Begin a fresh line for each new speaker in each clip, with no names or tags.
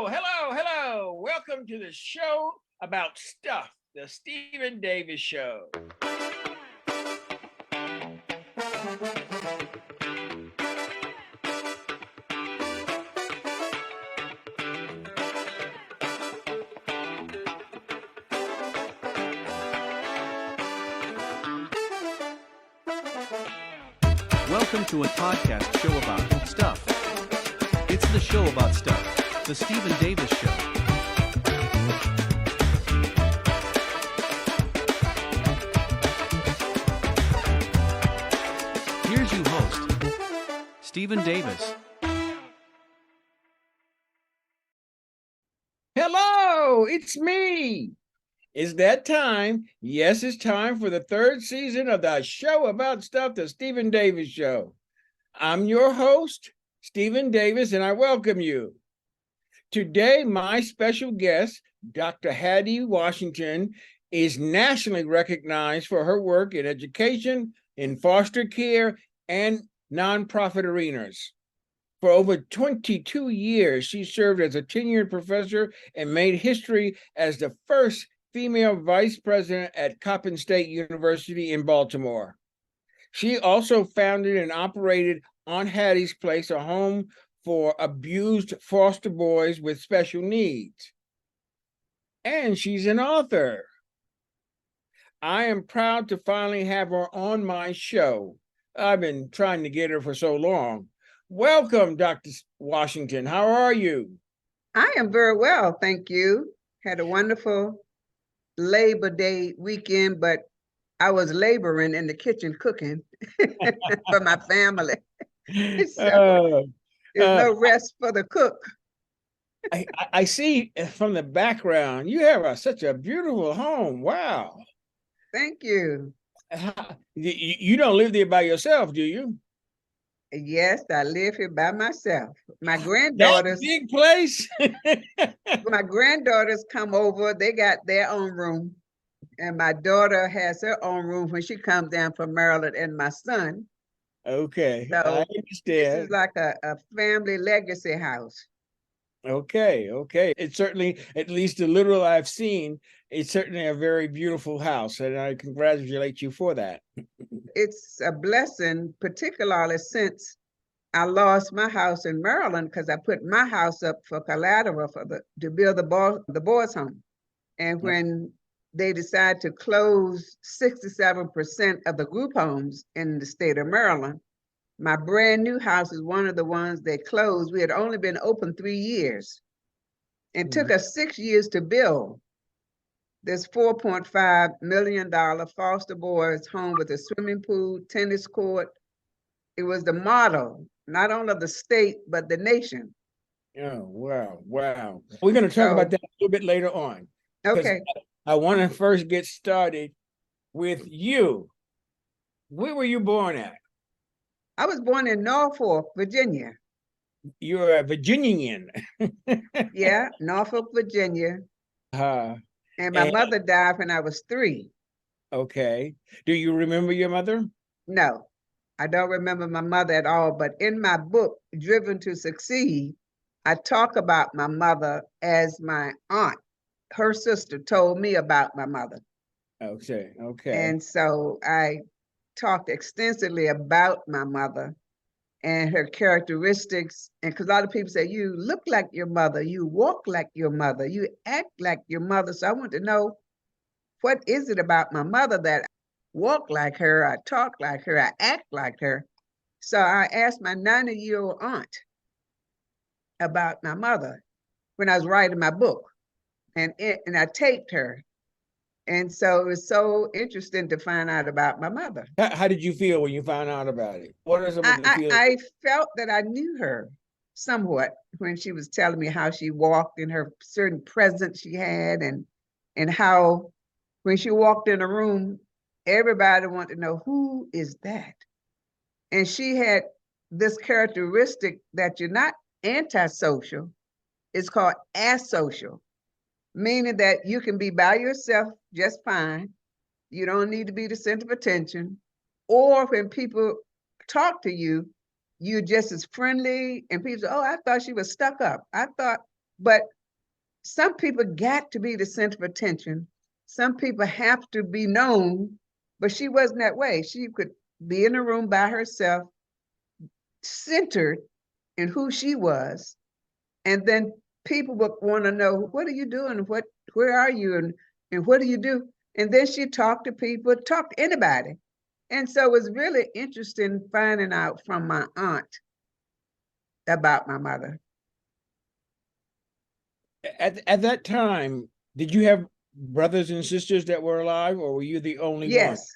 Hello. Welcome to the show about stuff, the Stephen Davis Show.
Welcome to a podcast show about stuff. It's the show about stuff, the Stephen Davis Show. Here's your host, Stephen Davis.
Hello, it's me. Is that time? Yes, it's time for the third season of the show about stuff, the Stephen Davis Show. I'm your host, Stephen Davis, and I welcome you. Today, my special guest, Dr. Hattie Washington, is nationally recognized for her work in education, in foster care, and nonprofit arenas. For over 22 years, she served as a tenured professor and made history as the first female vice president at Coppin State University in Baltimore. She also founded and operated On Hattie's Place, a home for abused foster boys with special needs. And she's an author. I am proud to finally have her on my show. I've been trying to get her for so long. Welcome, Dr. Washington. How are you?
I am very well, thank you. Had a wonderful Labor Day weekend, but I was laboring in the kitchen cooking for my family. So there's no rest for the cook.
I see from the background, you have such a beautiful home. Wow.
Thank you.
You don't live there by yourself, do you?
Yes, I live here by myself. My granddaughters,
big place.
my granddaughters come over, they got their own room. And my daughter has her own room when she comes down from Maryland, and my son.
Okay,
So
I understand.
This is like a family legacy house.
Okay. It's certainly, at least the little I've seen, it's certainly a very beautiful house, and I congratulate you for that.
It's a blessing, particularly since I lost my house in Maryland because I put my house up for collateral to build the boys' home. And when they decided to close 67% of the group homes in the state of Maryland, my brand new house is one of the ones they closed. We had only been open 3 years. It took us 6 years to build this $4.5 million foster boys home with a swimming pool, tennis court. It was the model, not only of the state, but the nation.
Oh, wow. We're going to talk about that a little bit later on.
Okay.
I want to first get started with you. Where were you born at?
I was born in Norfolk, Virginia.
You're a Virginian.
Yeah, Norfolk, Virginia. And my mother died when I was 3.
Okay. Do you remember your mother?
No, I don't remember my mother at all. But in my book, Driven to Succeed, I talk about my mother as my aunt. Her sister told me about my mother.
Okay.
And so I talked extensively about my mother and her characteristics. And because a lot of people say, you look like your mother, you walk like your mother, you act like your mother. So I want to know, what is it about my mother that I walk like her, I talk like her, I act like her? So I asked my 90-year-old aunt about my mother when I was writing my book, and I taped her. And so it was so interesting to find out about my mother.
How did you feel when you found out about it? What are some of the feelings?
I felt that I knew her somewhat when she was telling me how she walked and her certain presence she had, and how when she walked in a room, everybody wanted to know, who is that? And she had this characteristic that you're not antisocial, it's called asocial, meaning that you can be by yourself just fine. You don't need to be the center of attention. Or when people talk to you, you're just as friendly, and people say, oh, I thought she was stuck up. I thought But some people got to be the center of attention. Some people have to be known, but she wasn't that way. She could be in a room by herself, centered in who she was. And then people would want to know, what are you doing? Where are you? And what do you do? And then she talked to people, talked to anybody. And so it was really interesting finding out from my aunt about my mother.
At that time, did you have brothers and sisters that were alive, or were you the only one?
Yes,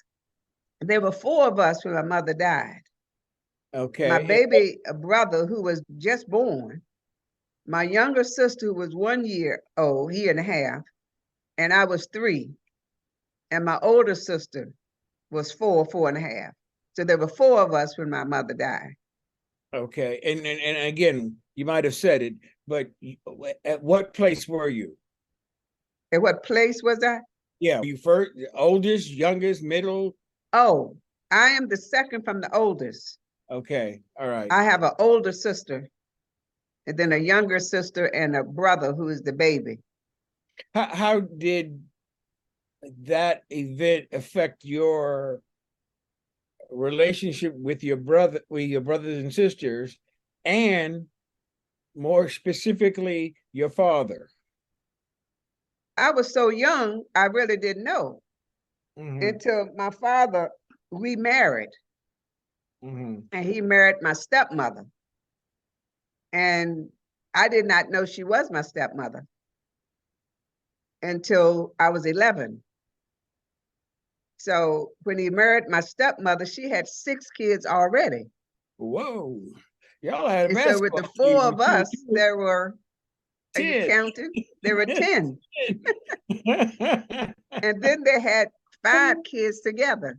there were 4 of us when my mother died.
Okay.
My baby brother, who was just born, my younger sister, who was 1 year old, year and a half, and I was 3. And my older sister was 4, 4.5. So there were 4 of us when my mother died.
Okay. And again, you might have said it, but at what place were you?
At what place was I?
Yeah. You first, oldest, youngest, middle?
Oh, I am the second from the oldest.
Okay. All right.
I have an older sister, and then a younger sister and a brother who is the baby.
How did that event affect your relationship with your brothers and sisters, and more specifically, your father?
I was so young, I really didn't know until my father remarried. And he married my stepmother. And I did not know she was my stepmother until I was 11. So when he married my stepmother, she had 6 kids already.
Whoa. Y'all had a
And so with the 4 of us, there were, 10. Are you counting? There were 10. And then they had 5 kids together.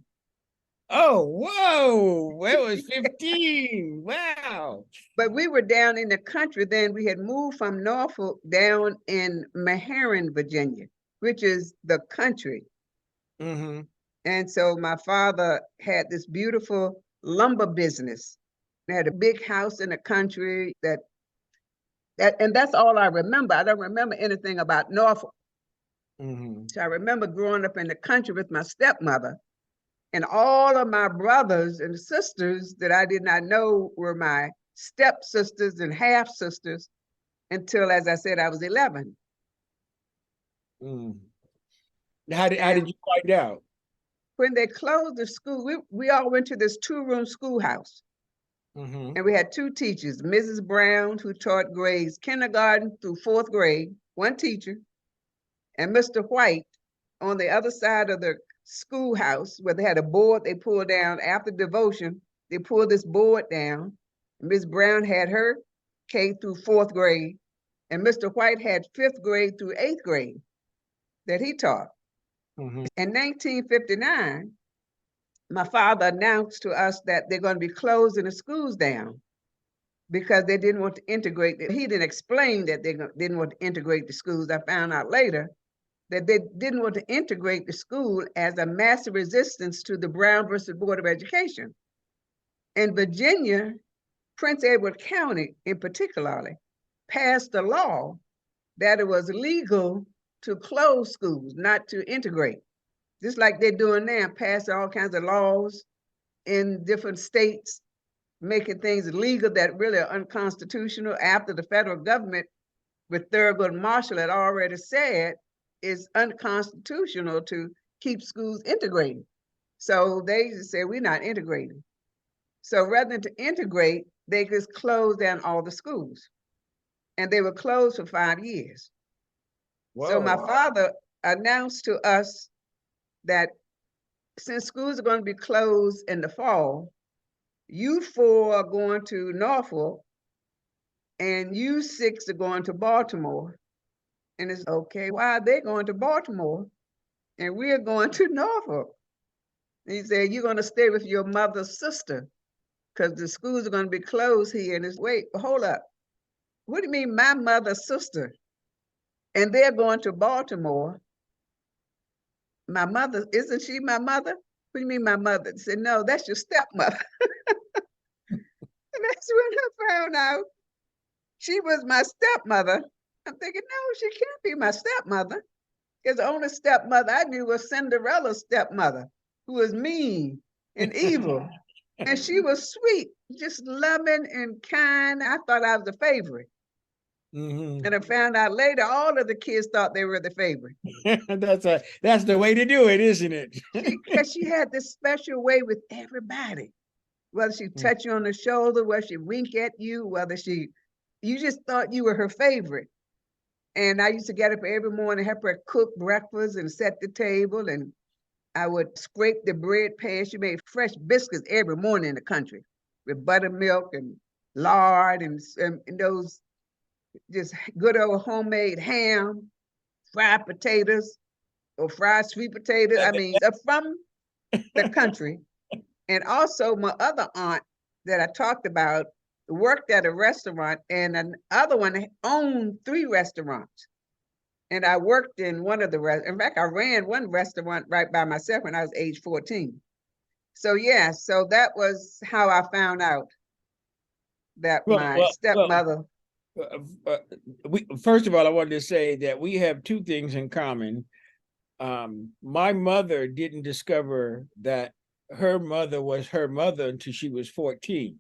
Oh, whoa, it was 15. Wow. But
we were down in the country then. We had moved from Norfolk down in Meherrin, Virginia, which is the country. And so my father had this beautiful lumber business. They had a big house in the country and that's all I remember. I don't remember anything about Norfolk. So I remember growing up in the country with my stepmother, and all of my brothers and sisters that I did not know were my stepsisters and half sisters until, as I said, I was 11.
How did you find out?
When they closed the school, we all went to this 2-room schoolhouse. And we had 2 teachers, Mrs. Brown, who taught grades kindergarten through 4th grade, 1 teacher, and Mr. White on the other side of the schoolhouse, where they had a board they pulled down after devotion. They pulled this board down. Ms. Brown had her K through 4th grade, and Mr. White had 5th grade through 8th grade that he taught. In 1959, my father announced to us that they're going to be closing the schools down because they didn't want to integrate. He didn't explain that they didn't want to integrate the schools. I found out later that they didn't want to integrate the school as a massive resistance to the Brown versus Board of Education. In Virginia, Prince Edward County in particular passed a law that it was legal to close schools, not to integrate. Just like they're doing now, passing all kinds of laws in different states, making things legal that really are unconstitutional after the federal government with Thurgood Marshall had already said it's unconstitutional to keep schools integrated. So they just said, we're not integrating. So rather than to integrate, they just closed down all the schools. And they were closed for 5 years. Whoa. So my father announced to us that since schools are going to be closed in the fall, you 4 are going to Norfolk and you 6 are going to Baltimore. And it's okay, why are they going to Baltimore and we're going to Norfolk? And he said, you're going to stay with your mother's sister because the schools are going to be closed here. And it's, wait, hold up. What do you mean my mother's sister? And they're going to Baltimore. My mother, isn't she my mother? What do you mean my mother? He said, no, that's your stepmother. And that's when I found out she was my stepmother I'm thinking, no, she can't be my stepmother. Because the only stepmother I knew was Cinderella's stepmother, who was mean and evil. And she was sweet, just loving and kind. I thought I was the favorite.
Mhm.
And I found out later, all of the kids thought they were the favorite.
That's the way to do it, isn't it?
Because she had this special way with everybody. Whether she touch you on the shoulder, whether she wink at you, you just thought you were her favorite. And I used to get up every morning, help her cook breakfast and set the table. And I would scrape the bread pan. She made fresh biscuits every morning in the country with buttermilk and lard and those just good old homemade ham, fried potatoes or fried sweet potatoes. I mean, they're from the country. And also my other aunt that I talked about worked at a restaurant, and another one owned 3 restaurants. And I worked in one of the in fact, I ran one restaurant right by myself when I was age 14. So yeah, so that was how I found out that my stepmother.
First of all, I wanted to say that we have 2 things in common. My mother didn't discover that her mother was her mother until she was 14.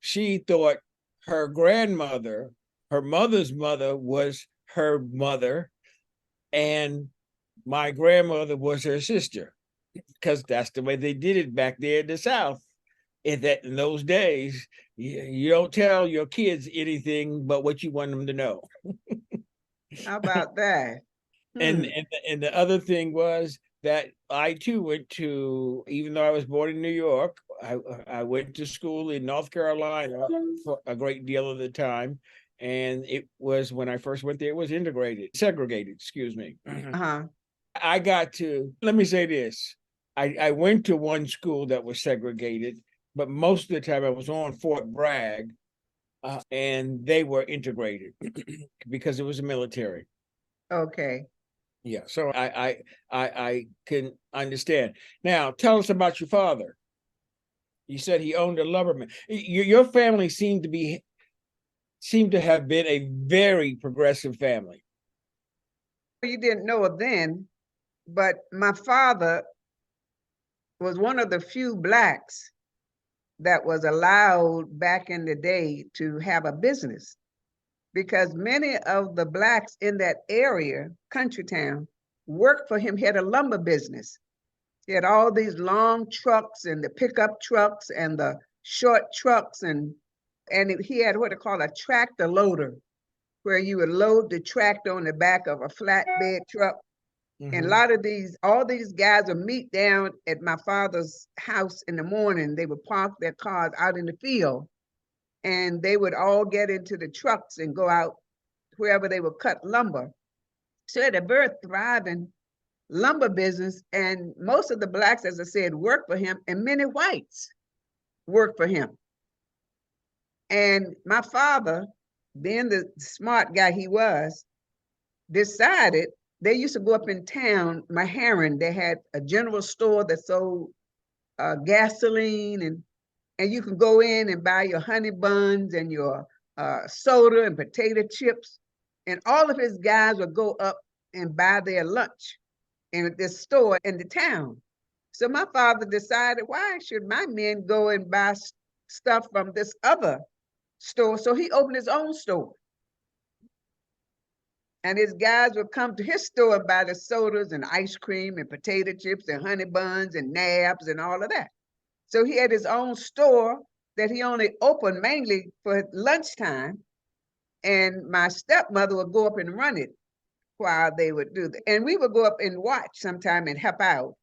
She thought her grandmother, her mother's mother, was her mother, and my grandmother was her sister, because that's the way they did it back there in the South. In those days, you don't tell your kids anything but what you want them to know.
How about that?
And the other thing was that I too went to, even though I was born in New York, I went to school in North Carolina for a great deal of the time. And it was, when I first went there, it was segregated, excuse me.
Uh-huh.
I got to, let me say this. I went to one school that was segregated, but most of the time I was on Fort Bragg, and they were integrated because it was a military.
Okay.
Yeah, so I can understand. Now, tell us about your father. You said he owned a lumberman. Your family seemed to have been a very progressive family.
You didn't know it then, but my father was one of the few Blacks that was allowed back in the day to have a business, because many of the Blacks in that area, country town, worked for him. He had a lumber business. He had all these long trucks and the pickup trucks and the short trucks, and he had what they call a tractor loader, where you would load the tractor on the back of a flatbed truck. And a lot of all these guys would meet down at my father's house in the morning. They would park their cars out in the field, and they would all get into the trucks and go out wherever they would cut lumber. So it had a very thriving lumber business, and most of the Blacks, as I said, worked for him, and many whites worked for him. And my father, being the smart guy he was, decided, they used to go up in town, Maharan, they had a general store that sold gasoline, and you can go in and buy your honey buns and your soda and potato chips. And all of his guys would go up and buy their lunch in this store in the town. So my father decided, why should my men go and buy stuff from this other store? So he opened his own store. And his guys would come to his store and buy the sodas and ice cream and potato chips and honey buns and nabs and all of that. So he had his own store that he only opened mainly for lunchtime. And my stepmother would go up and run it while they would do that. And we would go up and watch sometime and help out,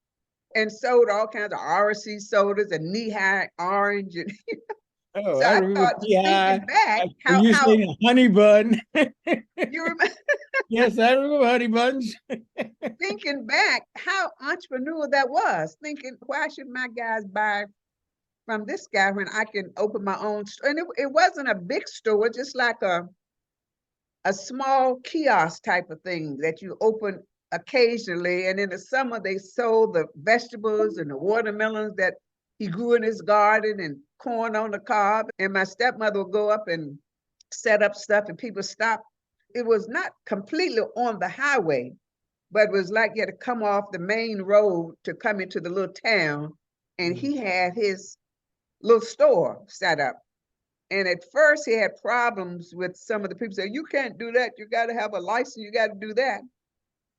and sold all kinds of RC sodas and knee-high orange. And
Oh,
so
I
I
remember
thought, thinking back, how
you said honey bun.
you remember,
Yes, I remember honey buns.
thinking back, how entrepreneurial that was. Thinking, why should my guys buy from this guy when I can open my own store? And it wasn't a big store, just like a small kiosk type of thing that you open occasionally. And in the summer, they sold the vegetables and the watermelons that he grew in his garden, and corn on the cob. And my stepmother would go up and set up stuff, and people stop it was not completely on the highway, but it was like you had to come off the main road to come into the little town. And he had his little store set up. And at first he had problems with some of the people saying, you can't do that. You got to have a license. You got to do that.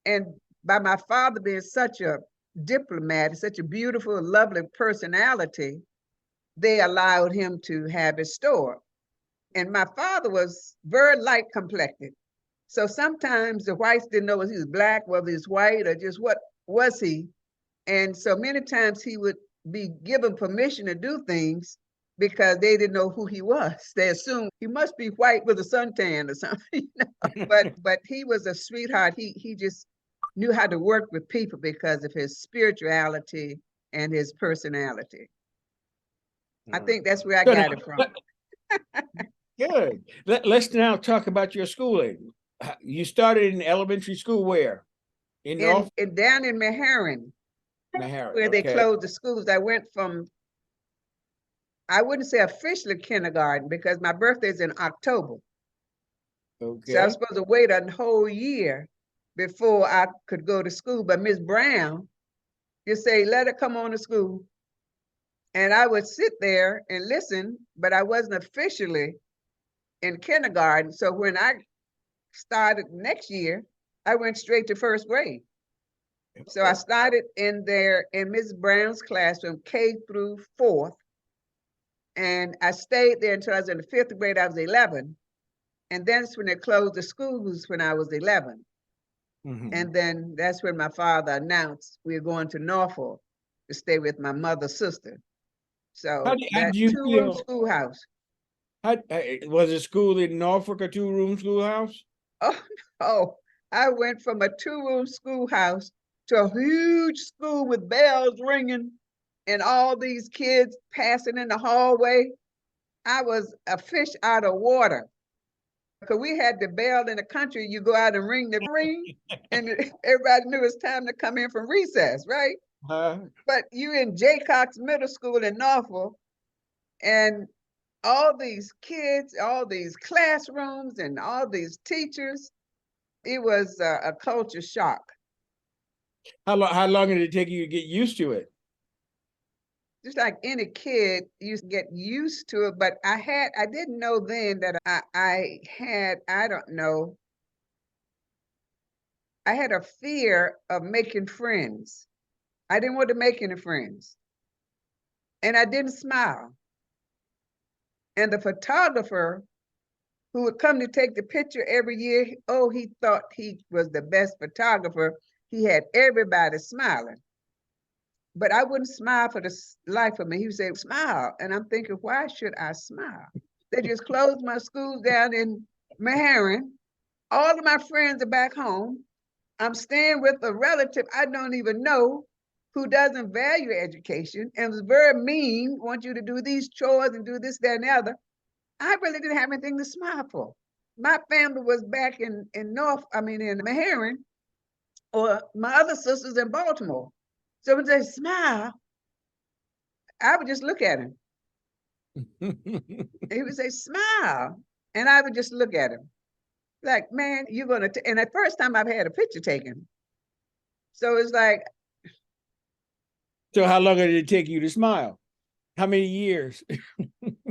And by my father being such a diplomat, such a beautiful, lovely personality, they allowed him to have his store. And my father was very light complected. So sometimes the whites didn't know whether he was black, whether he was white, or just what was he. And so many times he would be given permission to do things because they didn't know who he was. They assumed he must be white with a suntan or something. You know? But he was a sweetheart. He just knew how to work with people because of his spirituality and his personality. I think that's where I got it from.
Good. Let's now talk about your schooling. You started in elementary school where?
In down in Meharry, where they closed the schools. I went from, I wouldn't say officially kindergarten because my birthday's in October. Okay. So I was supposed to wait a whole year before I could go to school. But Miss Brown just say, let her come on to school. And I would sit there and listen, but I wasn't officially in kindergarten. So when I started next year, I went straight to first grade. So I started in Miss Brown's classroom, K through 4th. And I stayed there until I was in the 5th grade. I was 11. And that's when they closed the schools when I was 11. Mm-hmm. And then that's when my father announced we were going to Norfolk to stay with my mother's sister. So
how did you
two-room schoolhouse.
Was it school in Norfolk a two-room schoolhouse?
Oh, I went from a two-room schoolhouse to a huge school with bells ringing and all these kids passing in the hallway. I was a fish out of water. Because we had the bell in the country, you go out and ring the ring, and everybody knew it's time to come in from recess, right? But you in Jaycox Middle School in Norfolk, and all these kids, all these classrooms, and all these teachers, it was a culture shock.
How long did it take you to get used to it?
Just like any kid, you get used to it, but I didn't know then that I had a fear of making friends. I didn't want to make any friends. And I didn't smile. And the photographer who would come to take the picture every year, he thought he was the best photographer. He had everybody smiling. But I wouldn't smile for the life of me. He would say, smile. And I'm thinking, why should I smile? They just closed my schools down in Meharry. All of my friends are back home. I'm staying with a relative I don't even know who doesn't value education and was very mean, want you to do these chores and do this, that, and the other. I really didn't have anything to smile for. My family was back in Meharry, or my other sisters in Baltimore. So when they smile, I would just look at him. He would say, smile. And I would just look at him. Like, man, you're going to, and the first time I've had a picture taken. So it's like.
So how long did it take you to smile? How many years?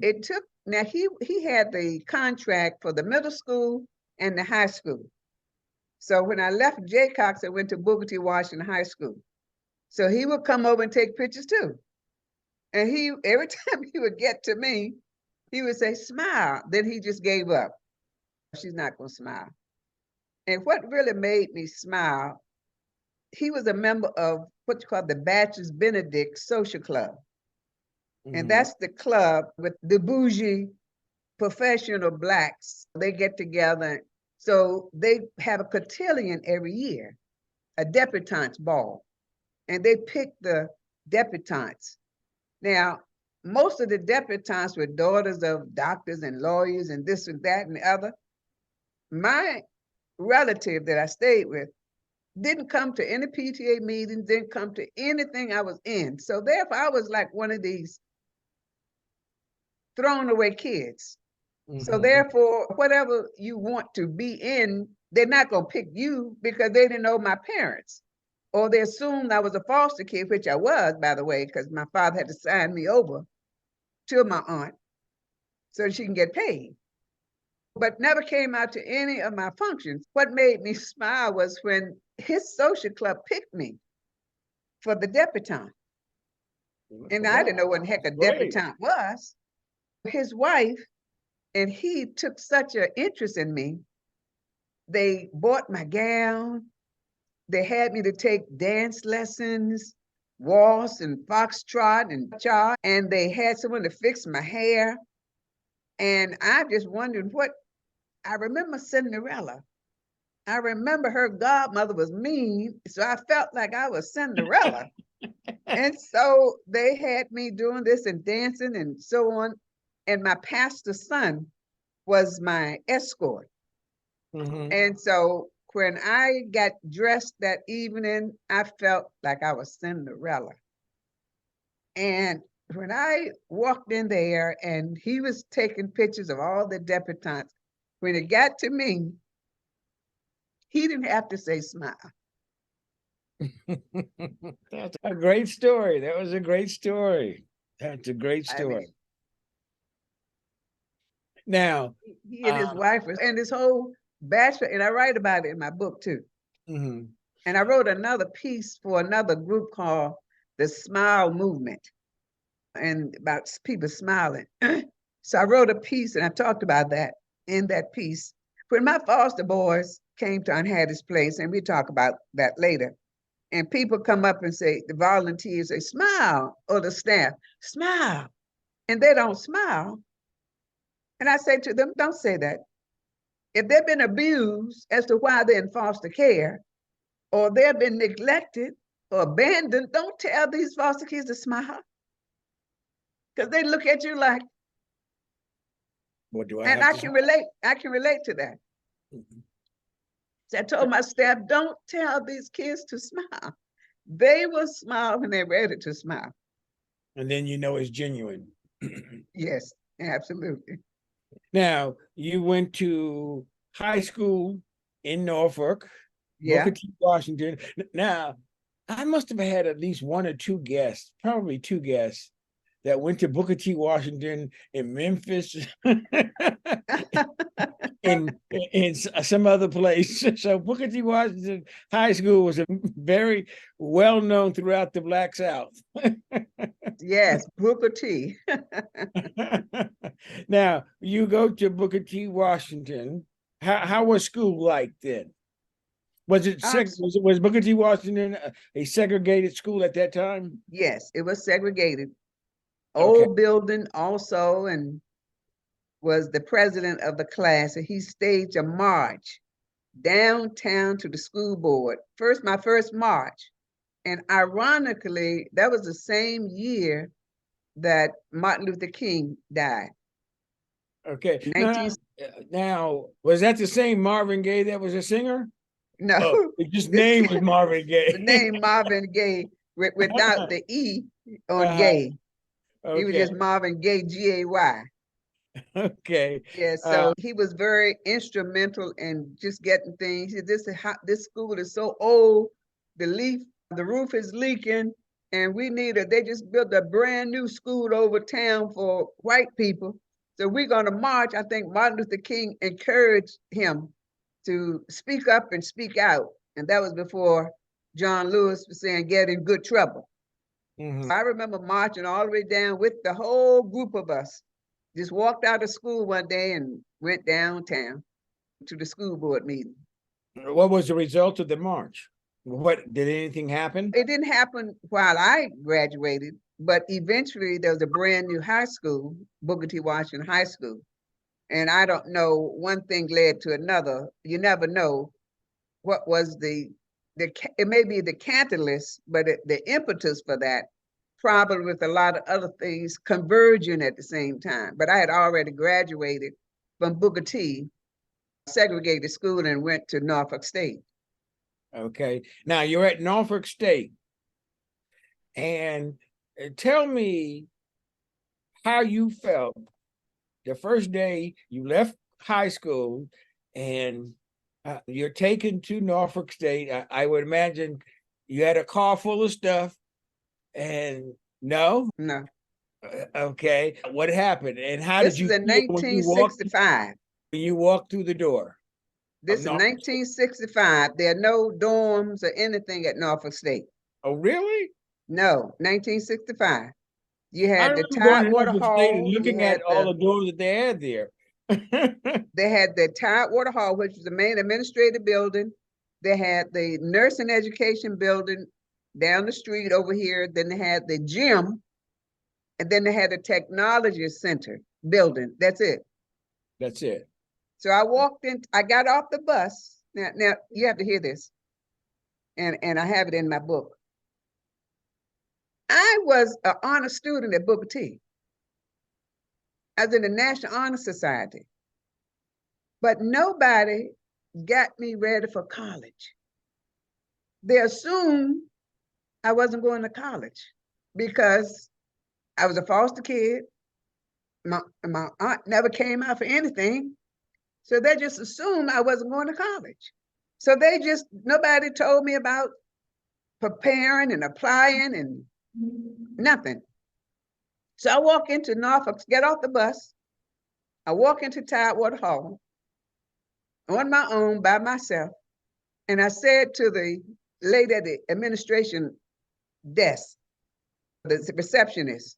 It took, now he had the contract for the middle school and the high school. So when I left Jaycox, I went to Booker T. Washington High School. So he would come over and take pictures too. And every time he would get to me, he would say, smile. Then he just gave up. She's not going to smile. And what really made me smile, he was a member of what's called the Bachelor's Benedict Social Club. Mm-hmm. And that's the club with the bougie professional Blacks. They get together. So they have a cotillion every year, a debutante ball. And they pick the debutantes. Now, most of the debutantes were daughters of doctors and lawyers and this and that and the other. My relative that I stayed with didn't come to any PTA meetings, didn't come to anything I was in. So therefore, I was like one of these thrown away kids. So therefore, whatever you want to be in, they're not going to pick you because they didn't know my parents. Or they assumed I was a foster kid, which I was, by the way, because my father had to sign me over to my aunt so she can get paid. But never came out to any of my functions. What made me smile was when his social club picked me for the debutante. And I didn't know what the heck a debutante was. His wife and he took such an interest in me. They bought my gown. They had me to take dance lessons, waltz and foxtrot and cha, and they had someone to fix my hair. And I just wondered I remember Cinderella. I remember her godmother was mean, so I felt like I was Cinderella. And so they had me doing this and dancing and so on. And my pastor's son was my escort. And so when I got dressed that evening, I felt like I was Cinderella. And when I walked in there and he was taking pictures of all the debutantes, when it got to me, he didn't have to say smile.
That's a great story. That was a great story. That's a great story. I mean, now,
he and his wife and his whole bachelor, and I write about it in my book too. And I wrote another piece for another group called the Smile Movement, and about people smiling. So I wrote a piece and I talked about that in that piece. When my foster boys came to Aunt Hattie's place, and we talk about that later, and people come up and say, the volunteers say, smile, or the staff, smile, and they don't smile. And I say to them, don't say that. If they've been abused as to why they're in foster care, or they've been neglected or abandoned, don't tell these foster kids to smile. Because they look at you like,
what do I
and I can relate to that. So I told my staff, don't tell these kids to smile. They will smile when they're ready to smile.
And then you know it's genuine.
Yes, absolutely.
Now, you went to high school in Norfolk, Booker T. Washington. Now, I must have had at least one or two guests, probably two guests, that went to Booker T. Washington in Memphis, in some other place. So Booker T. Washington High School was very well known throughout the Black South.
Yes, Booker T.
Now, you go to Booker T. Washington. How was school like then? Was Booker T. Washington a segregated school at that time?
Yes, it was segregated.
Okay.
Old building also, and was the president of the class, and he staged a march downtown to the school board. My first march. And ironically, that was the same year that Martin Luther King died.
Okay. Now, was that the same Marvin Gaye that was a singer?
No.
Oh, his name was Marvin Gaye.
The name Marvin Gaye without the E on Gaye. Okay. He was just Marvin Gaye, G-A-Y.
Okay.
Yeah, so he was very instrumental in just getting things. He said, this school is so old, the roof is leaking, and they just built a brand new school over town for white people. So we're going to march. I think Martin Luther King encouraged him to speak up and speak out. And that was before John Lewis was saying, get in good trouble. I remember marching all the way down with the whole group of us. Just walked out of school one day and went downtown to the school board meeting.
What was the result of the march? Did anything happen?
It didn't happen while I graduated, but eventually there was a brand new high school, Booker T. Washington High School. And I don't know, one thing led to another. You never know what was it may be the catalyst, but the impetus for that, probably with a lot of other things converging at the same time. But I had already graduated from Booker T, segregated school, and went to Norfolk State.
Okay. Now you're at Norfolk State. And tell me how you felt the first day you left high school and you're taken to Norfolk State. I would imagine you had a car full of stuff and no?
No.
Okay. What happened? And how
This
did you
is in
feel when you walked through the door?
This is 1965. There are no dorms or anything at Norfolk State.
Oh, really?
No, 1965. You
I
had the
remember going to
Tidewater
Norfolk State and
Hall.
looking at all the doors that they had there.
They had the Tidewater Hall, which was the main administrative building. They had the nursing education building down the street over here. Then they had the gym. And then they had the technology center building. That's it.
That's it.
So I walked in, I got off the bus. Now you have to hear this. And I have it in my book. I was an honor student at Booker T. I was in the National Honor Society. But nobody got me ready for college. They assumed I wasn't going to college because I was a foster kid. My aunt never came out for anything. So they just assumed I wasn't going to college. So nobody told me about preparing and applying and nothing. So I walk into Norfolk, get off the bus. I walk into Tidewater Hall on my own by myself. And I said to the lady at the administration desk, the receptionist,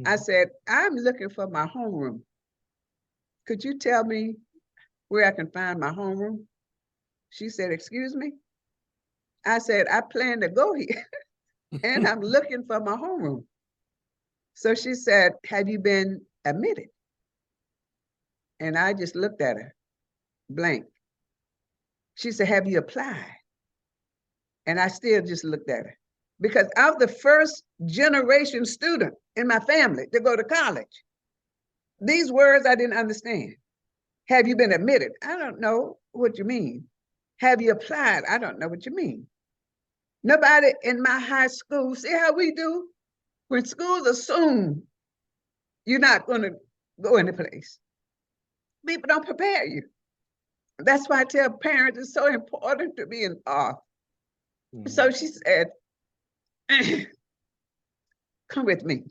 I said, I'm looking for my homeroom. Could you tell me where I can find my homeroom? She said, excuse me? I said, I plan to go here and I'm looking for my homeroom. So she said, have you been admitted? And I just looked at her, blank. She said, have you applied? And I still just looked at her because I'm the first generation student in my family to go to college. These words I didn't understand. Have you been admitted? I don't know what you mean. Have you applied? I don't know what you mean. Nobody in my high school, see how we do? When schools assume you're not going to go into place, people don't prepare you. That's why I tell parents it's so important to be involved. So she said, come with me.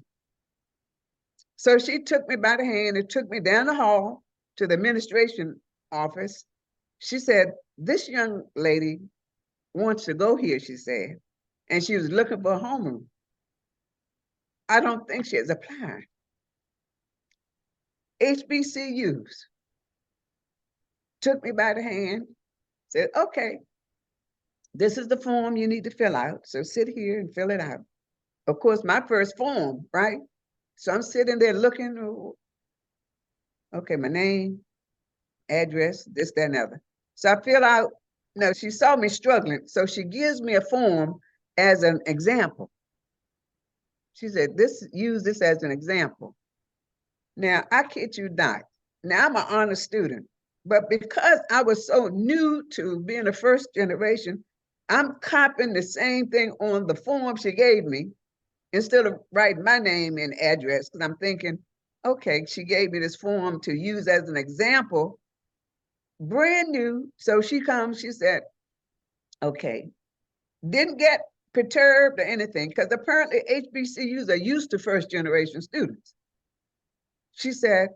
So she took me by the hand and took me down the hall to the administration office. She said, this young lady wants to go here, she said, and she was looking for a homeroom. I don't think she has applied. HBCUs took me by the hand, said, okay, this is the form you need to fill out. So sit here and fill it out. Of course, my first form, right? So I'm sitting there looking, okay, my name, address, this, that, and other. So I fill out, no, she saw me struggling. So she gives me a form as an example. She said, use this as an example. Now, I kid you not. Now, I'm an honor student, but because I was so new to being a first generation, I'm copying the same thing on the form she gave me instead of writing my name and address, because I'm thinking, okay, she gave me this form to use as an example, brand new. So she comes, she said, okay, didn't get perturbed or anything, because apparently HBCUs are used to first generation students. She said,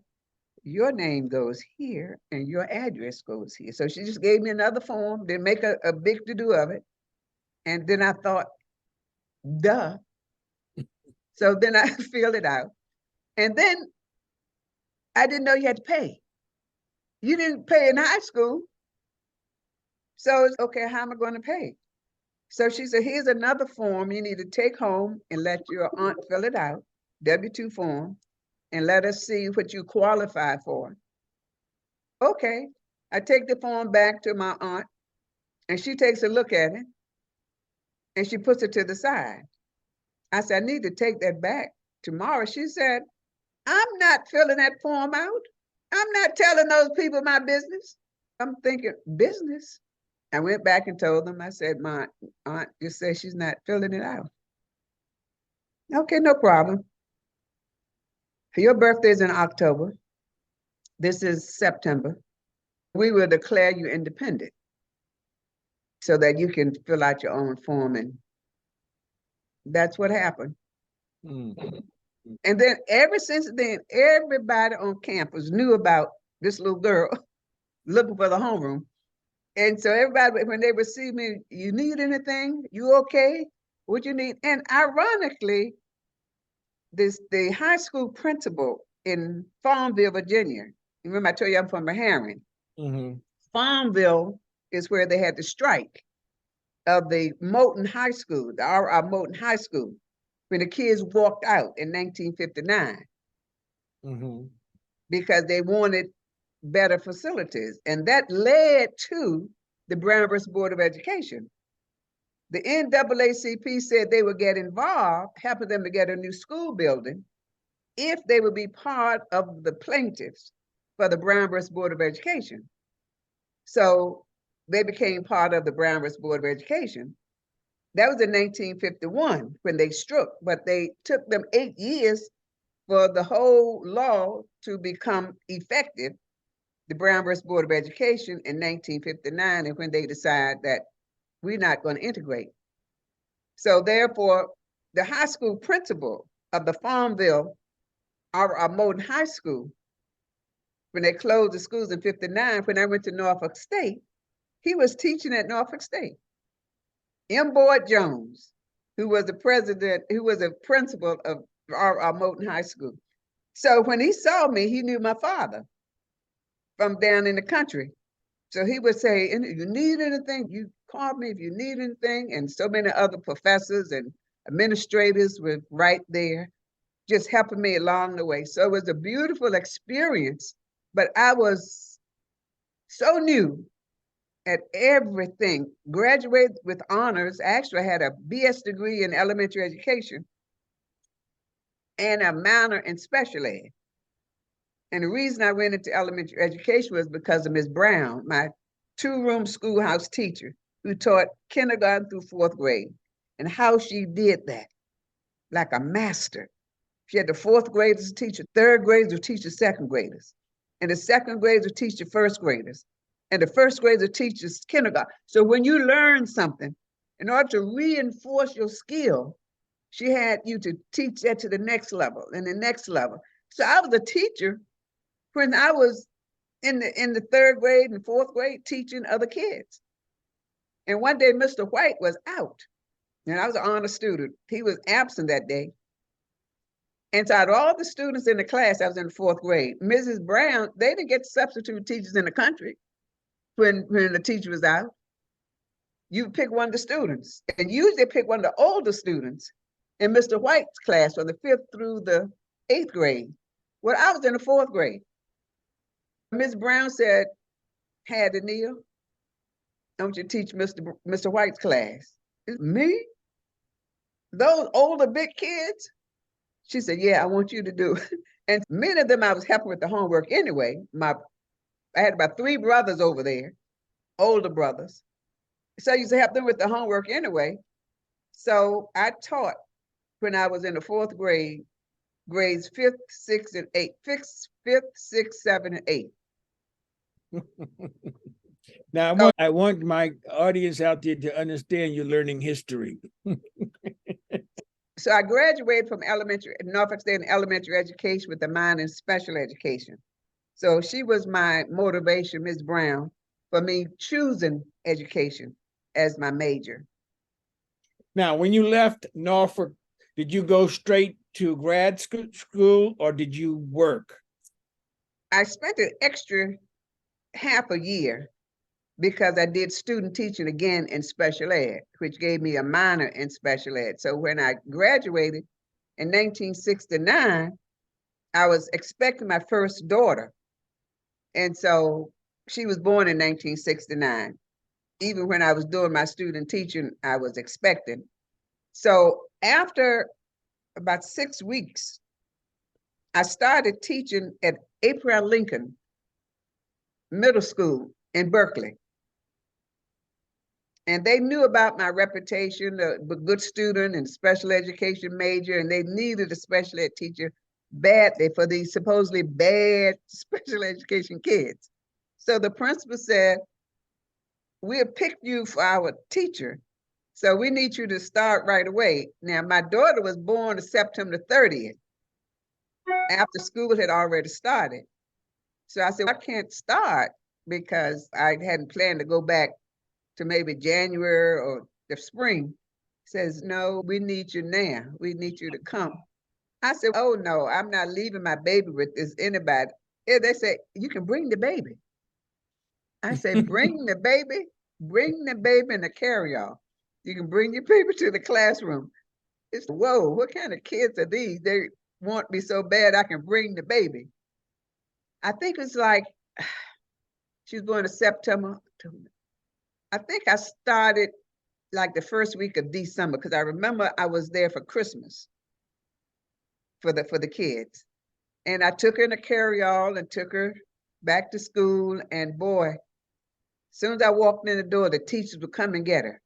your name goes here and your address goes here. So she just gave me another form, didn't make a big to-do of it. And then I thought, duh. So then I filled it out. And then I didn't know you had to pay. You didn't pay in high school. So it's okay, how am I going to pay? So she said, here's another form you need to take home and let your aunt fill it out, W-2 form, and let us see what you qualify for. Okay, I take the form back to my aunt and she takes a look at it and she puts it to the side. I said, I need to take that back tomorrow. She said, I'm not filling that form out. I'm not telling those people my business. I'm thinking, business? I went back and told them, I said, my aunt just said she's not filling it out. Okay, no problem. Your birthday's in October. this is September, we will declare you independent so that you can fill out your own form. And that's what happened.
Mm.
And then ever since then, everybody on campus knew about this little girl looking for the homeroom. And so everybody, when they would see me, you need anything? You okay? What you need? And ironically, the high school principal in Farmville, Virginia, you remember I told you I'm from Maharan.
Mm-hmm.
Farmville is where they had the strike of the Moulton High School, the R.R. Moulton High School, when the kids walked out in 1959
Mm-hmm.
because they wanted better facilities. And that led to the Brown versus Board of Education. The NAACP said they would get involved, helping them to get a new school building if they would be part of the plaintiffs for the Brown versus Board of Education. So they became part of the Brown versus Board of Education. That was in 1951 when they struck, but they took them 8 years for the whole law to become effective, the Brown versus Board of Education in 1959, and when they decide that we're not going to integrate. So therefore, the high school principal of the Farmville R.R. Moulton High School, when they closed the schools in 59, when I went to Norfolk State, he was teaching at Norfolk State. M. Boyd Jones, who was the president, who was a principal of R.R. Moulton High School. So when he saw me, he knew my father from down in the country. So he would say, if you need anything, you call me if you need anything. And so many other professors and administrators were right there, just helping me along the way. So it was a beautiful experience, but I was so new at everything. Graduated with honors. Actually, I had a BS degree in elementary education and a minor in special ed. And the reason I went into elementary education was because of Ms. Brown, my two-room schoolhouse teacher who taught kindergarten through 4th grade, and how she did that like a master. She had the 4th graders teach the 3rd graders to teach the 2nd graders, and the 2nd graders to teach the 1st graders, and the 1st graders teach the kindergarten. So when you learn something, in order to reinforce your skill, she had you to teach that to the next level and the next level. So I was a teacher when I was in the 3rd grade and 4th grade teaching other kids. And one day Mr. White was out, and I was an honor student. He was absent that day. And so out of all the students in the class, I was in the 4th grade. Mrs. Brown, they didn't get substitute teachers in the country when the teacher was out. You pick one of the students, and usually pick one of the older students in Mr. White's class from the 5th through the 8th grade. Well, I was in the 4th grade. Ms. Brown said, Hattie Neal, I want you to teach Mr. White's class. Me? Those older big kids? She said, yeah, I want you to do it. And many of them I was helping with the homework anyway. I had about 3 brothers over there, older brothers. So I used to help them with the homework anyway. So I taught when I was in the 4th grade, grades 5th, 6th, and 8th, 5th, 6th, 7th, and 8th.
Now, I want my audience out there to understand you're learning history.
So I graduated from Norfolk State in elementary education with a minor in special education. So she was my motivation, Ms. Brown, for me choosing education as my major.
Now, when you left Norfolk, did you go straight to grad school or did you work?
I spent an extra half a year because I did student teaching again in special ed, which gave me a minor in special ed. So when I graduated in 1969, I was expecting my first daughter. And so she was born in 1969. Even when I was doing my student teaching, I was expecting. So after about 6 weeks, I started teaching at Abraham Lincoln Middle School in Berkeley. And they knew about my reputation, a good student and special education major, and they needed a special ed teacher badly for these supposedly bad special education kids. So the principal said, "We'll pick you for our teacher. So we need you to start right away." Now, my daughter was born September 30th, after school had already started. So I said, "I can't start because I hadn't planned to go back to maybe January or the spring." Says, "No, we need you now. We need you to come." I said, "Oh no, I'm not leaving my baby with this anybody." Yeah, they said, "You can bring the baby." I said, "Bring the baby? Bring the baby in the carry-on. You can bring your baby to the classroom." It's, whoa, what kind of kids are these? They want me so bad I can bring the baby. I think it's like, she was born in September. I think I started like the first week of December, because I remember I was there for Christmas for the kids. And I took her in a carry-on and took her back to school. And boy, as soon as I walked in the door, the teachers would come and get her.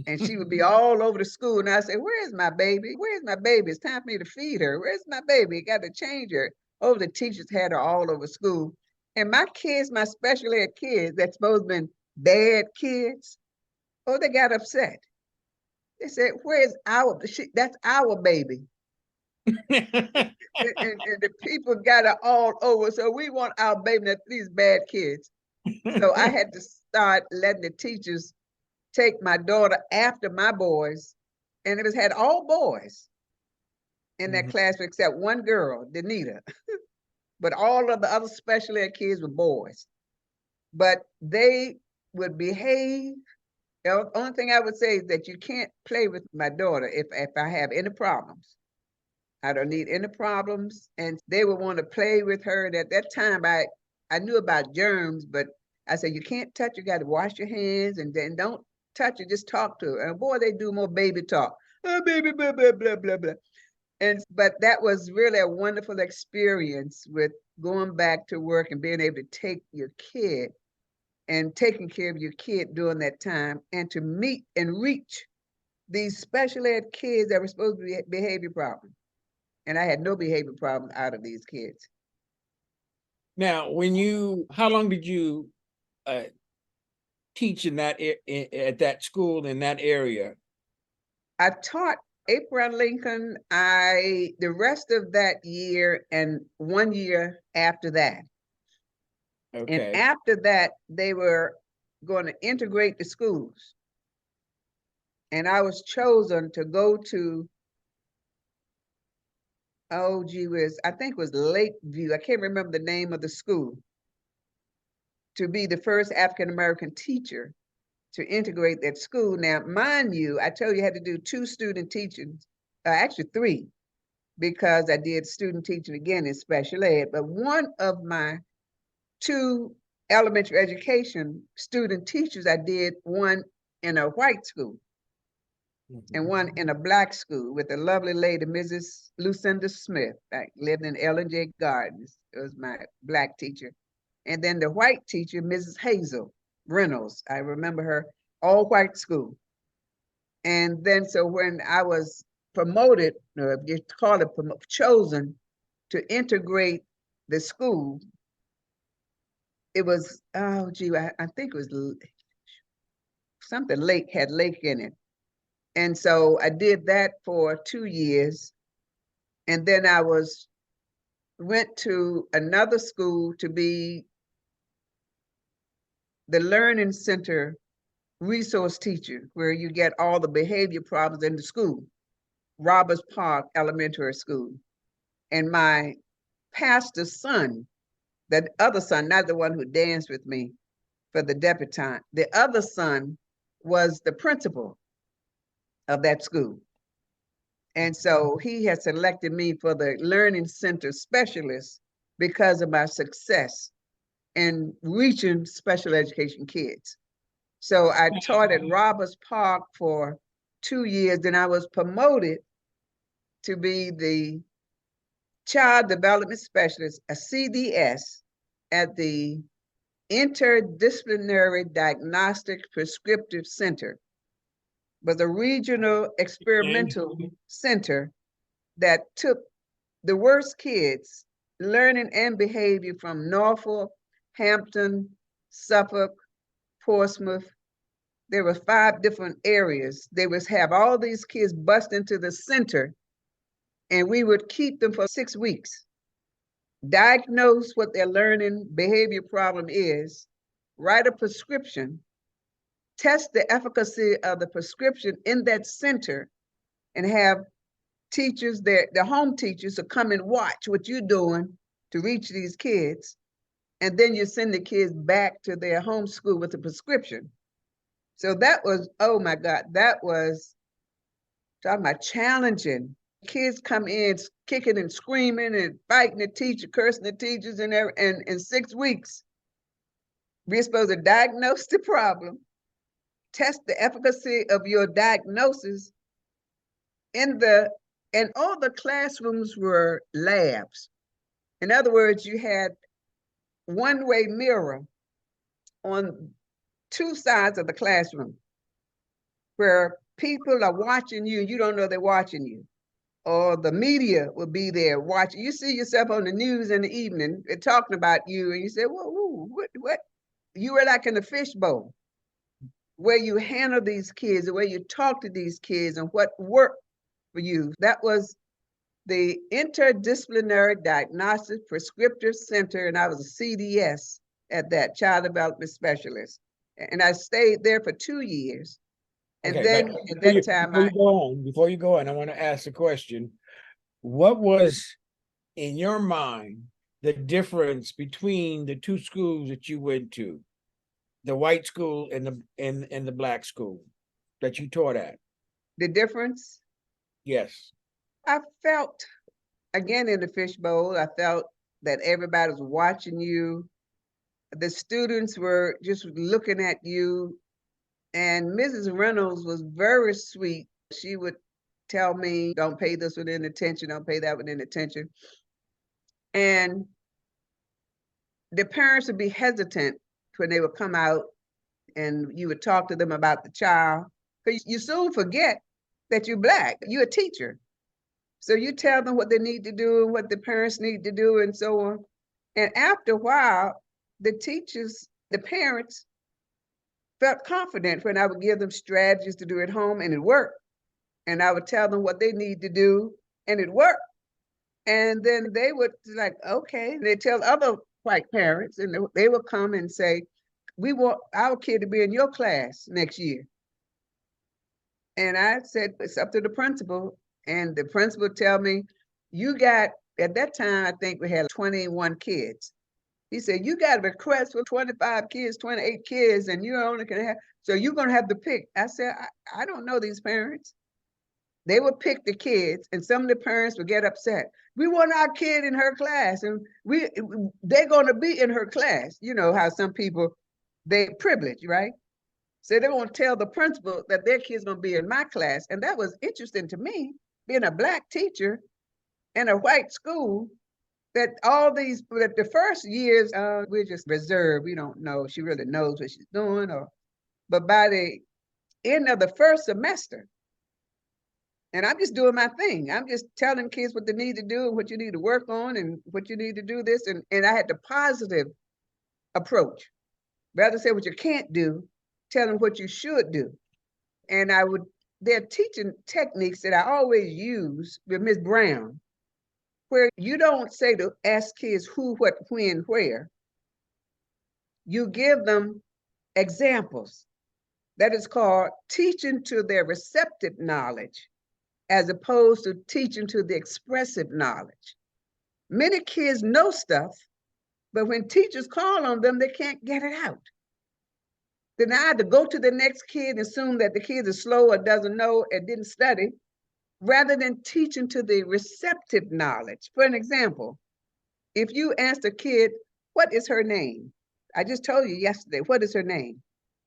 And she would be all over the school. And I said, "Where's my baby? Where's my baby? It's time for me to feed her. Where's my baby? I got to change her." Oh, the teachers had her all over school. And my kids, my special ed kids, that's supposed to be bad kids, oh, they got upset. They said, "Where's that's our baby." And the people got it all over. So we want our baby, not these bad kids. So I had to start letting the teachers take my daughter after my boys. And it had all boys in that class except one girl, Danita. But all of the other special ed kids were boys. But they would behave. The only thing I would say is that you can't play with my daughter if I have any problems. I don't need any problems. And they would want to play with her. And at that time, I knew about germs, but I said, "You can't touch, you got to wash your hands, and then don't touch her, just talk to her." And boy, they do more baby talk. "Oh, baby, blah, blah, blah, blah, blah." But that was really a wonderful experience with going back to work and being able to take your kid and taking care of your kid during that time, and to meet and reach these special ed kids that were supposed to be behavior problems. And I had no behavior problems out of these kids.
Now, how long did you teach in at that school in that area?
I taught Abraham Lincoln the rest of that year and 1 year after that.
Okay.
And after that, they were going to integrate the schools. And I was chosen to go to, oh gee whiz, I think it was Lakeview. I can't remember the name of the school, to be the first African-American teacher to integrate that school. Now, mind you, I told you I had to do 2 student teachings, actually 3, because I did student teaching again in special ed. But one of my 2 elementary education student teachers, I did one in a white school and one in a black school with a lovely lady, Mrs. Lucinda Smith. I lived in Ellen J. Gardens. It was my black teacher. And then the white teacher, Mrs. Hazel Reynolds. I remember her, all white school. And then, so when I was promoted, you call it chosen to integrate the school, it was, oh gee, I think it was something had lake in it. And so I did that for 2 years. And then I went to another school to be the learning center resource teacher, where you get all the behavior problems in the school, Roberts Park Elementary School. And my pastor's son, that other son, not the one who danced with me for the debutante, the other son was the principal of that school. And so he had selected me for the learning center specialist because of my success in reaching special education kids. So I taught at Roberts Park for 2 years. Then I was promoted to be the child development specialist, a CDS, at the Interdisciplinary Diagnostic Prescriptive Center, was a regional experimental center that took the worst kids, learning and behavior from Norfolk, Hampton, Suffolk, Portsmouth. There were 5 different areas. They would have all these kids bust into the center, and we would keep them for 6 weeks, diagnose what their learning behavior problem is, write a prescription, test the efficacy of the prescription in that center, and have teachers, the home teachers, to come and watch what you're doing to reach these kids. And then you send the kids back to their home school with a prescription. So that was, oh my God, that was, talking about challenging. Kids come in kicking and screaming and fighting the teacher, cursing the teachers, and in 6 weeks, we're supposed to diagnose the problem, test the efficacy of your diagnosis and all the classrooms were labs. In other words, you had one-way mirror on 2 sides of the classroom where people are watching you, you don't know they're watching you. Or the media will be there watching. You see yourself on the news in the evening, they're talking about you, and you say, whoa, what? You were like in a fishbowl, where you handle these kids, the way you talk to these kids, and what worked for you. That was the Interdisciplinary Diagnostic Prescriptive Center, and I was a CDS at that, Child Development Specialist. And I stayed there for 2 years. And
Okay,
then at that time,
before you go on, I want to ask a question. What was, in your mind, the difference between the 2 schools that you went to, the white school and the black school that you taught at?
The difference?
Yes.
I felt, again, in the fishbowl, I felt that everybody was watching you. The students were just looking at you. And Mrs. Reynolds was very sweet. She would tell me, don't pay this with any attention, don't pay that with any attention. And the parents would be hesitant when they would come out and you would talk to them about the child. Because you soon forget that you're Black, you're a teacher. So you tell them what they need to do and what the parents need to do and so on. And after a while, the teachers, the parents, felt confident when I would give them strategies to do at home, and it worked. And I would tell them what they need to do, and it worked. And then they would like, okay, they tell other white parents, and they would come and say, we want our kid to be in your class next year. And I said, it's up to the principal. And the principal would tell me, you got, at that time, I think we had 21 kids. He said, you got a request for 25 kids, 28 kids, and you only can have, so you're going to have to pick. I said, I don't know these parents. They would pick the kids, and some of the parents would get upset. We want our kid in her class, and they're going to be in her class. You know how some people, they privilege, right? So they won't tell the principal that their kid's going to be in my class. And that was interesting to me, being a Black teacher in a white school, that all these, that the first years, we're just reserved. We don't know, she really knows what she's doing, but by the end of the first semester, and I'm just doing my thing. I'm just telling kids what they need to do and what you need to work on and what you need to do this. And I had the positive approach. Rather say what you can't do, tell them what you should do. And there are teaching techniques that I always use with Ms. Brown, where you don't say to ask kids who, what, when, where. You give them examples. That is called teaching to their receptive knowledge, as opposed to teaching to the expressive knowledge. Many kids know stuff, but when teachers call on them, they can't get it out. Then I had to go to the next kid and assume that the kid is slow or doesn't know and didn't study, rather than teaching to the receptive knowledge. For an example, if you asked a kid, what is her name? I just told you yesterday, what is her name?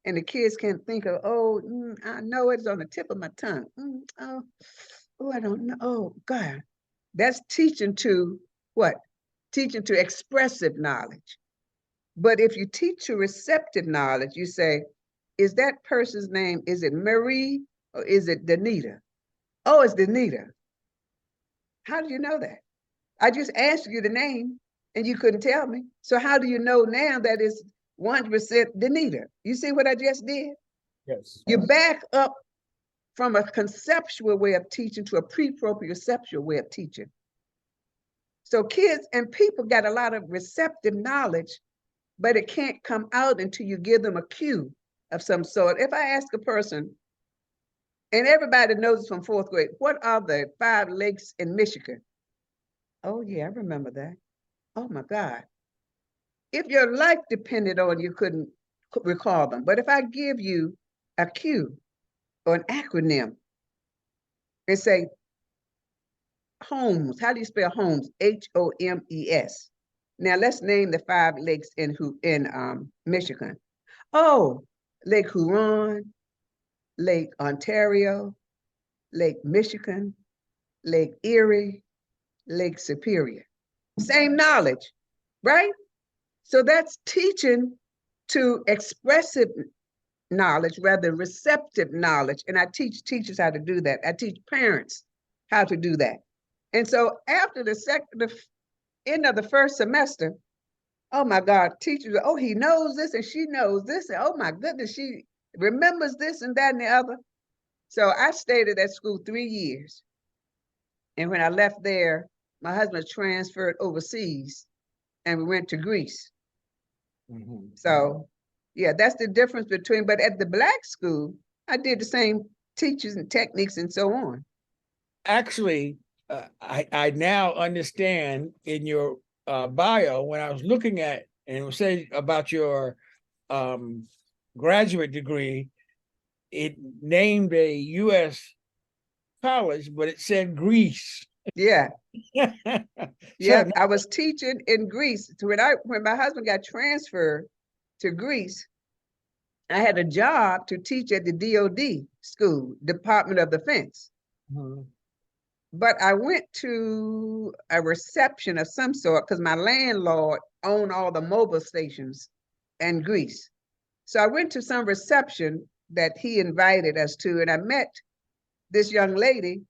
And the kids can't think of, I know it's on the tip of my tongue. I don't know. Oh, God. That's teaching to what? Teaching to expressive knowledge. But if you teach to receptive knowledge, you say, is that person's name, is it Marie or is it Danita? Oh, it's Danita. How do you know that? I just asked you the name and you couldn't tell me. So how do you know now that it's 100% Danita? You see what I just did?
Yes.
You back up from a conceptual way of teaching to a pre-proprioceptual way of teaching. So kids and people got a lot of receptive knowledge, but it can't come out until you give them a cue of some sort. If I ask a person, and everybody knows this from 4th grade, what are the 5 lakes in Michigan? Oh yeah, I remember that. Oh my God. If your life depended on you couldn't recall them. But if I give you a cue or an acronym and say, Holmes, how do you spell Holmes? Homes. Now let's name the 5 lakes in Michigan. Oh, Lake Huron, Lake Ontario, Lake Michigan, Lake Erie, Lake Superior. Same knowledge, right? So that's teaching to expressive knowledge rather than receptive knowledge. And I teach teachers how to do that. I teach parents how to do that. And so after the end of the first semester, oh my God, teachers, oh, he knows this and she knows this. And oh my goodness, she remembers this and that and the other. So I stayed at that school 3 years. And when I left there, my husband transferred overseas and we went to Greece.
Mm-hmm.
So yeah, that's the difference between, but at the Black school, I did the same teachers and techniques and so on.
Actually, I now understand in your bio when I was looking at and it was saying about your graduate degree, it named a U.S. college, but it said Greece.
Yeah.
So
Yeah, I was teaching in Greece. So when my husband got transferred to Greece, I had a job to teach at the DOD school, Department of Defense.
mm-hmm.
But I went to a reception of some sort because my landlord owned all the mobile stations in Greece. So I went to some reception that he invited us to, and I met this young lady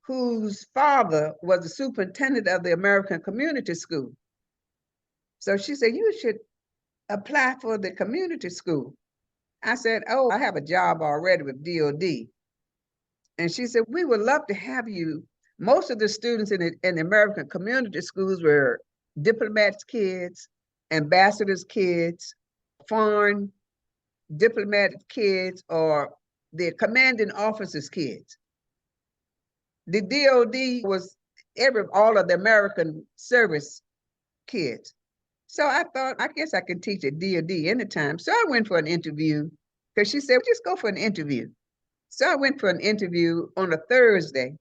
whose father was the superintendent of the American Community School. So she said, you should apply for the community school. I said, oh, I have a job already with DOD. And she said, we would love to have you. Most of the students in the American community schools were diplomats' kids, ambassadors' kids, foreign diplomatic kids, or the commanding officers' kids. The DOD was all of the American service kids. So I thought, I guess I could teach at DOD anytime. So I went for an interview because she said, just go for an interview. So I went for an interview on a Thursday,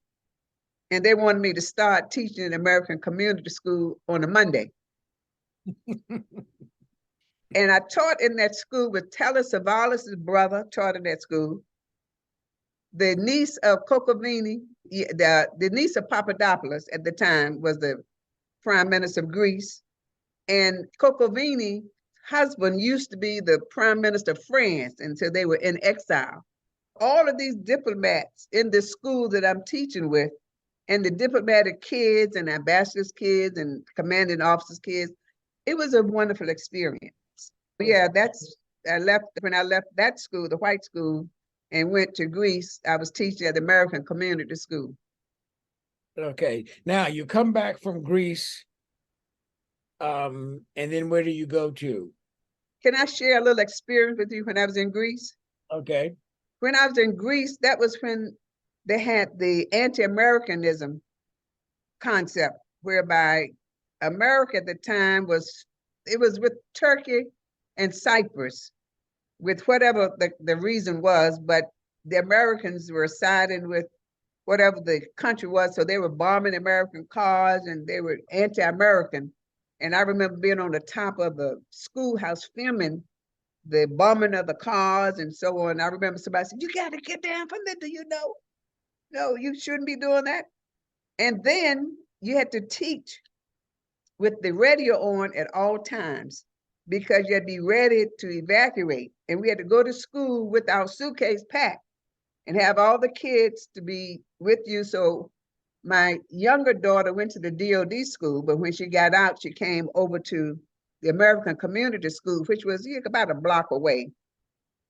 and they wanted me to start teaching in American Community School on a Monday. And I taught in that school with Telly Savalas' brother, taught in that school. The niece of Kokkovini, the niece of Papadopoulos at the time was the Prime Minister of Greece. And Kokkovini's husband used to be the Prime Minister of France until they were in exile. All of these diplomats in the school that I'm teaching with, and the diplomatic kids and ambassadors' kids and commanding officers' kids, it was a wonderful experience. Yeah, when I left that school, the white school, and went to Greece, I was teaching at the American Community School.
Okay, now you come back from Greece, and then where do you go to?
Can I share a little experience with you when I was in Greece?
Okay.
When I was in Greece, that was when they had the anti-Americanism concept, whereby America at the time was with Turkey and Cyprus, with whatever the reason was, but the Americans were siding with whatever the country was. So they were bombing American cars and they were anti-American. And I remember being on the top of the schoolhouse filming the bombing of the cars and so on. I remember somebody said, you got to get down from there, do you know? No, you shouldn't be doing that. And then you had to teach with the radio on at all times because you had to be ready to evacuate. And we had to go to school with our suitcase packed and have all the kids to be with you. So My younger daughter went to the DOD school, but when she got out, she came over to the American Community School, which was about a block away.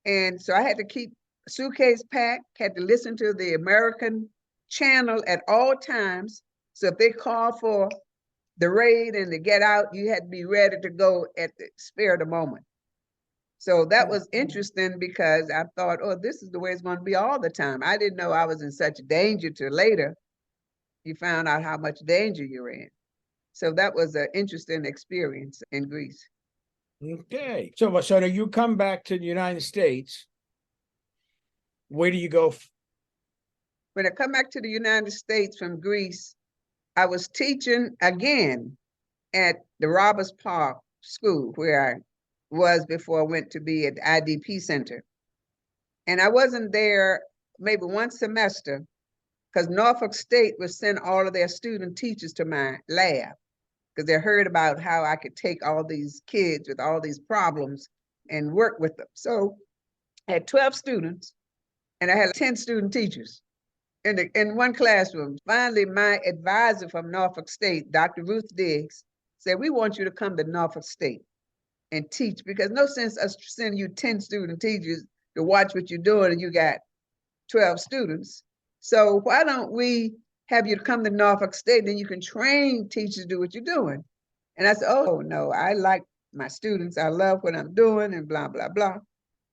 And so I had to keep a suitcase packed, had to listen to the American channel at all times. So if they called for the raid and to get out, you had to be ready to go at the spare of the moment. So that was interesting because I thought, oh, this is the way it's going to be all the time. I didn't know I was in such danger till later. You found out how much danger you're in. So that was an interesting experience in Greece.
Okay. So do you come back to the United States? Where do you go?
When I come back to the United States from Greece, I was teaching again at the Roberts Park School, where I was before I went to be at the IDP Center. And I wasn't there maybe one semester because Norfolk State would send all of their student teachers to my lab because they heard about how I could take all these kids with all these problems and work with them. So I had 12 students and I had 10 student teachers in one classroom. Finally, my advisor from Norfolk State, Dr. Ruth Diggs, said, we want you to come to Norfolk State and teach because no sense us sending you 10 student teachers to watch what you're doing and you got 12 students. So why don't we have you come to Norfolk State, then you can train teachers to do what you're doing. And I said, oh no, I like my students. I love what I'm doing and blah, blah, blah.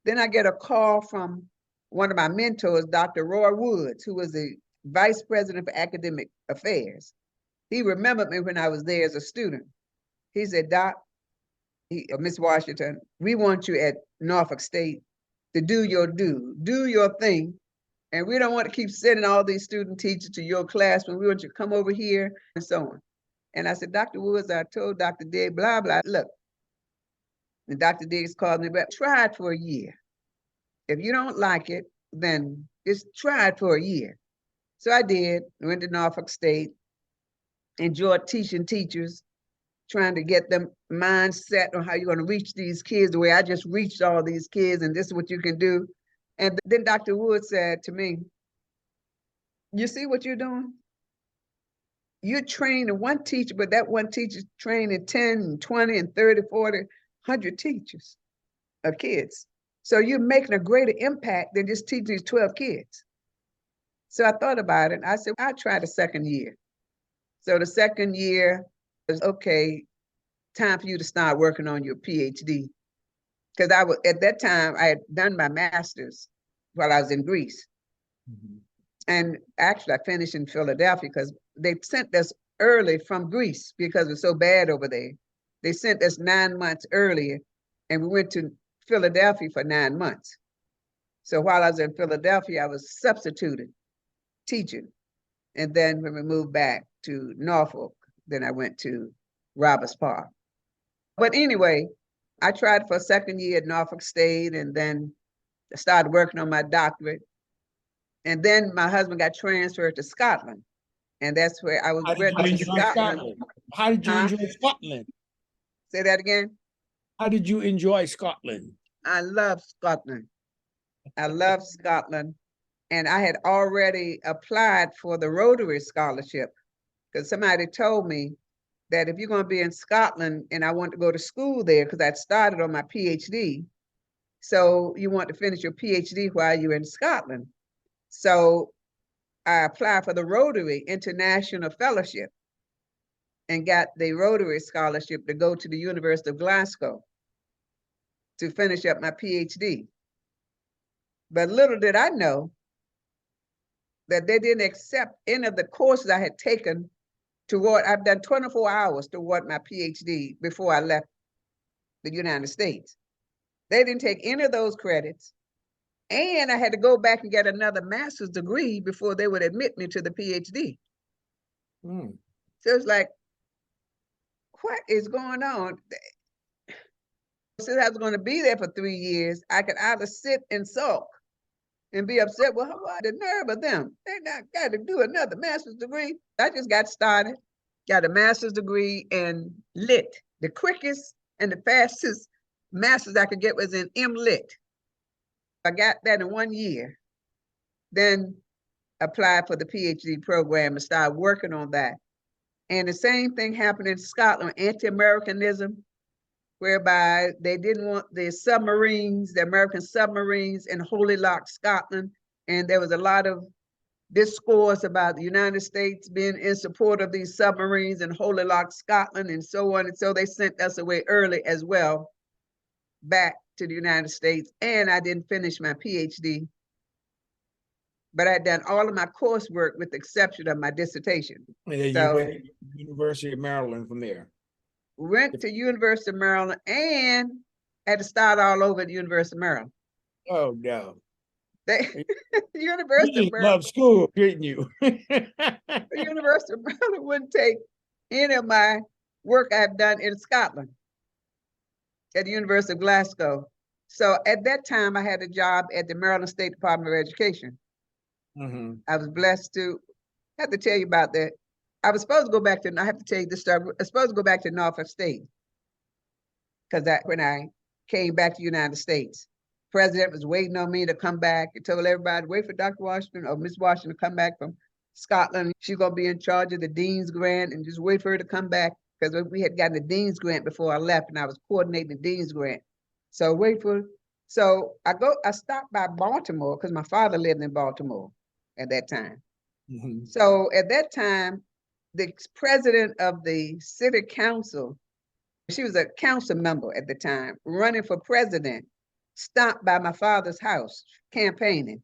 Then I get a call from one of my mentors, Dr. Roy Woods, who was the vice president for academic affairs. He remembered me when I was there as a student. He said, Doc, Miss Washington, we want you at Norfolk State to do your thing. And we don't want to keep sending all these student teachers to your classroom. We want you to come over here and so on. And I said, Dr. Woods, I told Dr. Diggs, blah, blah. Look, and Dr. Diggs called me back, try it for a year. If you don't like it, then just try it for a year. So I did, went to Norfolk State, enjoyed teaching teachers, trying to get them mindset on how you're going to reach these kids the way I just reached all these kids, and this is what you can do. And then Dr. Wood said to me, you see what you're doing? You're training one teacher, but that one teacher's training 10 and 20 and 30, 40, 100 teachers of kids. So you're making a greater impact than just teaching these 12 kids. So I thought about it. I said, I'll try the second year. So the second year was, okay, time for you to start working on your PhD. Because I was, at that time, I had done my master's while I was in Greece. Mm-hmm. And actually, I finished in Philadelphia because they sent us early from Greece because it was so bad over there. They sent us 9 months earlier, and we went to Philadelphia for 9 months. So while I was in Philadelphia, I was substituted teaching. And then when we moved back to Norfolk, then I went to Roberts Park. But anyway, I tried for a second year at Norfolk State, and then I started working on my doctorate. And then my husband got transferred to Scotland. And that's where I was
went to Scotland. How did you enjoy Scotland?
Say that again?
How did you enjoy Scotland?
I love Scotland. I love Scotland. And I had already applied for the Rotary Scholarship because somebody told me that if you're going to be in Scotland and I want to go to school there because I'd started on my PhD, so you want to finish your PhD while you're in Scotland. So I applied for the Rotary International Fellowship and got the Rotary Scholarship to go to the University of Glasgow to finish up my PhD. But little did I know that they didn't accept any of the courses I had taken toward, I've done 24 hours toward my PhD before I left the United States. They didn't take any of those credits. And I had to go back and get another master's degree before they would admit me to the PhD. So it's like, what is going on? Since I was going to be there for 3 years, I could either sit and sulk and be upset. Well, what the nerve of them? They not got to do another master's degree. I just got started, got a master's degree in lit. The quickest and the fastest master's I could get was in M.Lit. I got that in 1 year. Then apply for the PhD program and start working on that. And the same thing happened in Scotland, anti-Americanism, whereby they didn't want the submarines, the American submarines in Holy Loch, Scotland. And there was a lot of discourse about the United States being in support of these submarines in Holy Loch, Scotland, and so on. And so they sent us away early as well, back to the United States. And I didn't finish my PhD, but I'd done all of my coursework with the exception of my dissertation.
And then
So
you went to University of Maryland from there.
went to University of Maryland and had to start all over at the University of Maryland.
Oh no.
They,
You
University of
just
Maryland,
love school, didn't you?
the University of Maryland wouldn't take any of my work I've done in Scotland at the University of Glasgow. So at that time, I had a job at the Maryland State Department of Education.
Mm-hmm.
I was blessed to, I have to tell you about that. I was supposed to go back to, I have to tell you this story. I was supposed to go back to Norfolk State because when I came back to the United States, president was waiting on me to come back. He told everybody, wait for Dr. Washington or Miss Washington to come back from Scotland. She's going to be in charge of the Dean's Grant and just wait for her to come back because we had gotten the Dean's Grant before I left and I was coordinating the Dean's Grant. So so I stopped by Baltimore because my father lived in Baltimore at that time.
Mm-hmm.
So at that time, the president of the city council, she was a council member at the time, running for president, stopped by my father's house campaigning.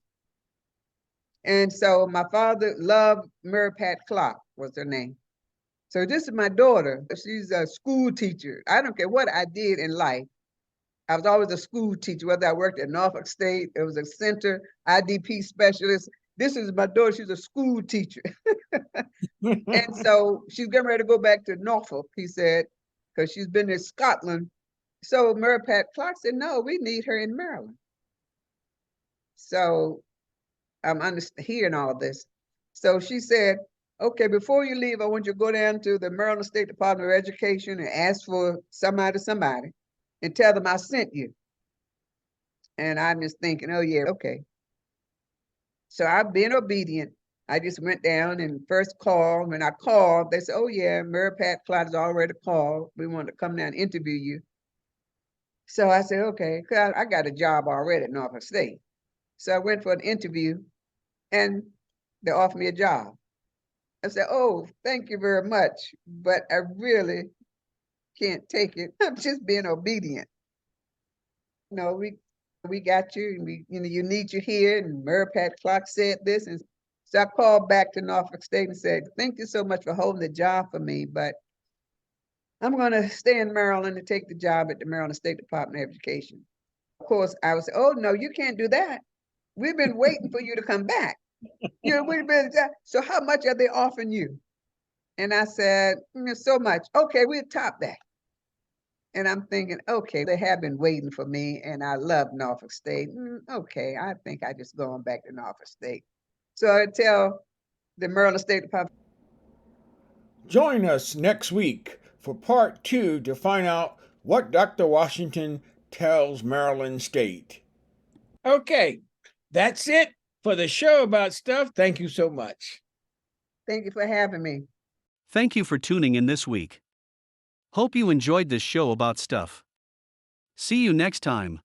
And so my father loved Mary Pat Clark was her name. So this is my daughter. She's a school teacher. I don't care what I did in life. I was always a school teacher, whether I worked at Norfolk State, it was a center, IDP specialist. This is my daughter, she's a school teacher. And so she's getting ready to go back to Norfolk, he said, because she's been in Scotland. So Mary Pat Clark said, no, we need her in Maryland. So I'm hearing all this. So she said, okay, before you leave, I want you to go down to the Maryland State Department of Education and ask for somebody and tell them I sent you. And I'm just thinking, oh yeah, okay. So I've been obedient. I just went down and first called. When I called, they said, oh yeah, Mary Pat Clark has already called. We want to come down and interview you. So I said, okay, because I got a job already at Norfolk State. So I went for an interview and they offered me a job. I said, oh, thank you very much, but I really can't take it. I'm just being obedient. No, we got you, and you need you here. And Mary Pat Clark said this, and so I called back to Norfolk State and said, "Thank you so much for holding the job for me, but I'm going to stay in Maryland and take the job at the Maryland State Department of Education." Of course, I was, "Oh no, you can't do that. We've been waiting for you to come back. We've been. So how much are they offering you?" And I said, "So much." "Okay, we'll top that." And I'm thinking, okay, they have been waiting for me, and I love Norfolk State. Okay, I think I just going back to Norfolk State. So I tell the Maryland State Department.
Join us next week for part 2 to find out what Dr. Washington tells Maryland State. Okay, that's it for the show about stuff. Thank you so much.
Thank you for having me.
Thank you for tuning in this week. Hope you enjoyed this show about stuff. See you next time.